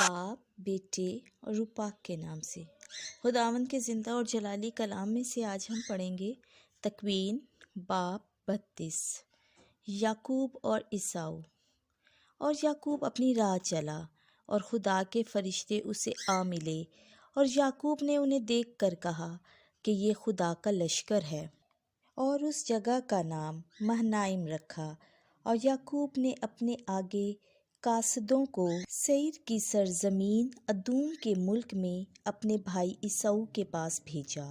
باپ، بیٹے اور روح پاک کے نام سے۔ خداوند کے زندہ اور جلالی کلام میں سے آج ہم پڑھیں گے تکوین باب 32۔ یعقوب اور عیساؤ۔ اور یعقوب اپنی راہ چلا اور خدا کے فرشتے اسے آ ملے، اور یعقوب نے انہیں دیکھ کر کہا کہ یہ خدا کا لشکر ہے، اور اس جگہ کا نام مہنائم رکھا۔ اور یعقوب نے اپنے آگے قاصدوں کو سیر کی سرزمین ادوم کے ملک میں اپنے بھائی عیساؤ کے پاس بھیجا،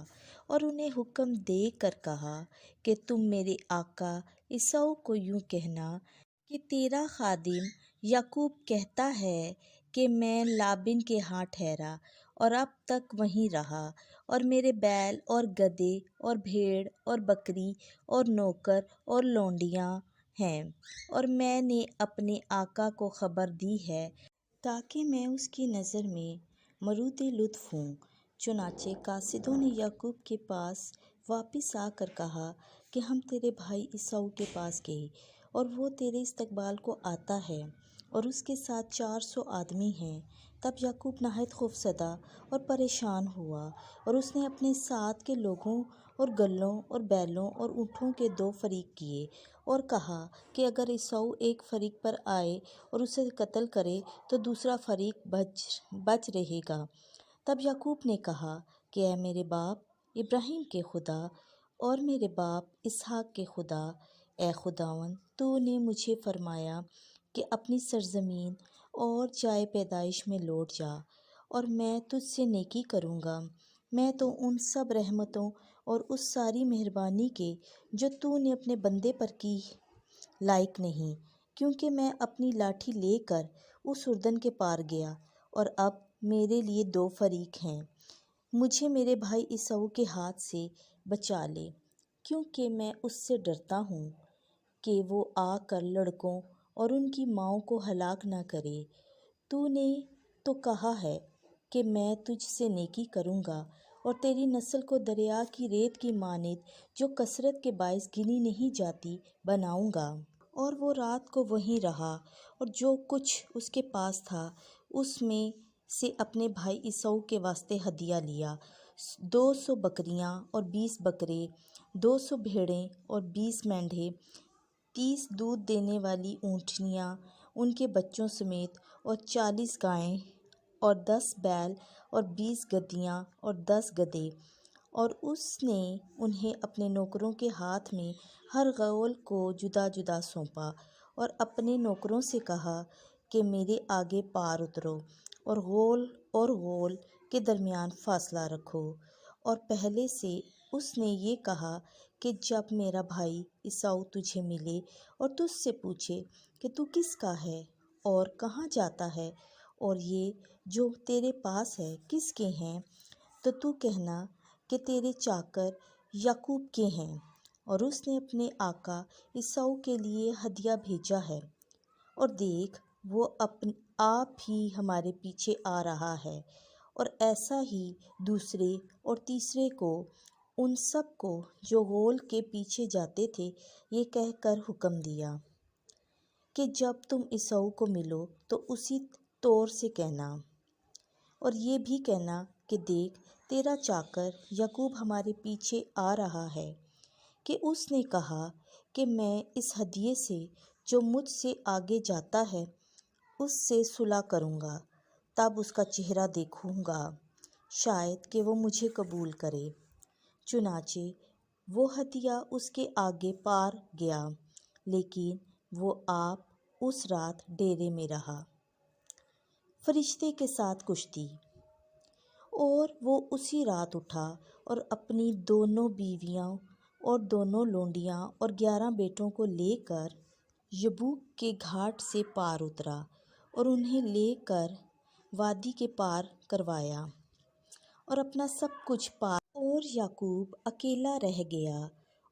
اور انہیں حکم دے کر کہا کہ تم میرے آقا عیساؤ کو یوں کہنا کہ تیرا خادم یعقوب کہتا ہے کہ میں لابن کے ہاں ٹھہرا اور اب تک وہیں رہا، اور میرے بیل اور گدھے اور بھیڑ اور بکری اور نوکر اور لونڈیاں ہیں، اور میں نے اپنے آقا کو خبر دی ہے تاکہ میں اس کی نظر میں مورد لطف ہوں۔ چنانچہ قاصدوں نے یعقوب کے پاس واپس آ کر کہا کہ ہم تیرے بھائی عیساؤ کے پاس گئے، اور وہ تیرے استقبال کو آتا ہے، اور اس کے ساتھ 400 آدمی ہیں۔ تب یعقوب نہایت خوفزدہ اور پریشان ہوا، اور اس نے اپنے ساتھ کے لوگوں اور گلوں اور بیلوں اور اونٹوں کے 2 فریق کیے، اور کہا کہ اگر عیساؤ ایک فریق پر آئے اور اسے قتل کرے تو دوسرا فریق بچ رہے گا۔ تب یعقوب نے کہا کہ اے میرے باپ ابراہیم کے خدا اور میرے باپ اسحاق کے خدا، اے خداوند، تو نے مجھے فرمایا کہ اپنی سرزمین اور جائے پیدائش میں لوٹ جا، اور میں تجھ سے نیکی کروں گا۔ میں تو ان سب رحمتوں اور اس ساری مہربانی کے جو تو نے اپنے بندے پر کی لائق نہیں، کیونکہ میں اپنی لاٹھی لے کر اس اردن کے پار گیا، اور اب میرے لیے 2 فریق ہیں۔ مجھے میرے بھائی عیساؤ کے ہاتھ سے بچا لے، کیونکہ میں اس سے ڈرتا ہوں کہ وہ آ کر لڑکوں اور ان کی ماؤں کو ہلاک نہ کرے۔ تو نے تو کہا ہے کہ میں تجھ سے نیکی کروں گا، اور تیری نسل کو دریا کی ریت کی مانند جو کثرت کے باعث گنی نہیں جاتی بناؤں گا۔ اور وہ رات کو وہیں رہا، اور جو کچھ اس کے پاس تھا اس میں سے اپنے بھائی عیساؤ کے واسطے ہدیہ لیا، 200 بکریاں اور 20 بکرے، 200 بھیڑیں اور 20 مینڈھے، 30 دودھ دینے والی اونٹنیاں ان کے بچوں سمیت، اور 40 گائیں اور 10 بیل اور 20 گدھیاں اور 10 گدھے۔ اور اس نے انہیں اپنے نوکروں کے ہاتھ میں ہر غول کو جدا جدا سونپا، اور اپنے نوکروں سے کہا کہ میرے آگے پار اترو، اور غول کے درمیان فاصلہ رکھو۔ اور پہلے سے اس نے یہ کہا کہ جب میرا بھائی عیساؤ تجھے ملے اور تجھ سے پوچھے کہ تو کس کا ہے اور کہاں جاتا ہے، اور یہ جو تیرے پاس ہے کس کے ہیں، تو تو کہنا کہ تیرے چاکر یعقوب کے ہیں، اور اس نے اپنے آقا عیساؤ کے لیے ہدیہ بھیجا ہے، اور دیکھ وہ آپ ہی ہمارے پیچھے آ رہا ہے۔ اور ایسا ہی دوسرے اور تیسرے کو، ان سب کو جو غول کے پیچھے جاتے تھے، یہ کہہ کر حکم دیا کہ جب تم عیساؤ کو ملو تو اسی طور سے کہنا، اور یہ بھی کہنا کہ دیکھ تیرا چاکر یعقوب ہمارے پیچھے آ رہا ہے، کہ اس نے کہا کہ میں اس ہدیے سے جو مجھ سے آگے جاتا ہے اس سے صلح کروں گا، تب اس کا چہرہ دیکھوں گا، شاید کہ وہ مجھے قبول کرے۔ چنانچہ وہ ہدیہ اس کے آگے پار گیا، لیکن وہ آپ اس رات ڈیرے میں رہا۔ فرشتے کے ساتھ کشتی۔ اور وہ اسی رات اٹھا اور اپنی دونوں بیویاں اور دونوں لونڈیاں اور 11 بیٹوں کو لے کر یبوک کے گھاٹ سے پار اترا، اور انہیں لے کر وادی کے پار کروایا، اور اپنا سب کچھ پار، اور یعقوب اکیلا رہ گیا،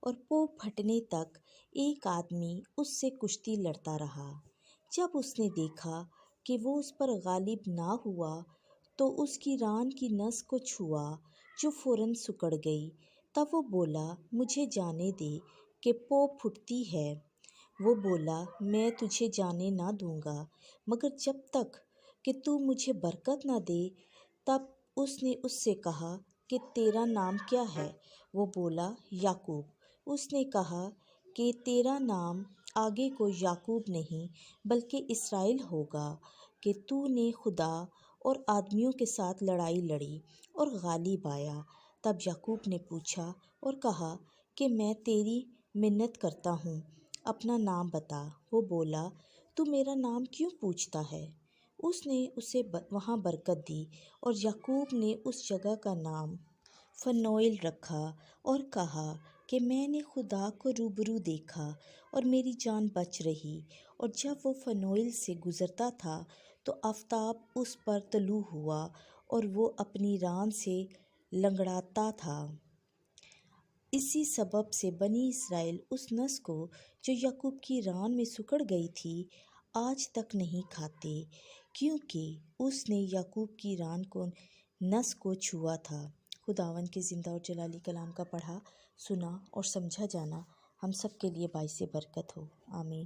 اور پو پھٹنے تک ایک آدمی اس سے کشتی لڑتا رہا۔ جب اس نے دیکھا کہ وہ اس پر غالب نہ ہوا تو اس کی ران کی نس کو چھوا، جو فوراً سکڑ گئی۔ تب وہ بولا، مجھے جانے دے کہ پو پھٹتی ہے۔ وہ بولا، میں تجھے جانے نہ دوں گا مگر جب تک کہ تو مجھے برکت نہ دے۔ تب اس نے اس سے کہا کہ تیرا نام کیا ہے؟ وہ بولا یعقوب۔ اس نے کہا کہ تیرا نام آگے کو یعقوب نہیں بلکہ اسرائیل ہوگا، کہ تو نے خدا اور آدمیوں کے ساتھ لڑائی لڑی اور غالب آیا۔ تب یعقوب نے پوچھا اور کہا کہ میں تیری منت کرتا ہوں، اپنا نام بتا۔ وہ بولا تو میرا نام کیوں پوچھتا ہے؟ اس نے اسے وہاں برکت دی اور یعقوب نے اس جگہ کا نام فنویل رکھا اور کہا کہ میں نے خدا کو روبرو دیکھا اور میری جان بچ رہی۔ اور جب وہ فنویل سے گزرتا تھا تو آفتاب اس پر طلوع ہوا اور وہ اپنی ران سے لنگڑاتا تھا۔ اسی سبب سے بنی اسرائیل اس نس کو جو یعقوب کی ران میں سکڑ گئی تھی آج تک نہیں کھاتے، کیونکہ اس نے یعقوب کی ران کو نس کو چھوا تھا۔ خداوند کے زندہ اور جلالی کلام کا پڑھا، سنا اور سمجھا جانا ہم سب کے لیے باعث برکت ہو، آمین۔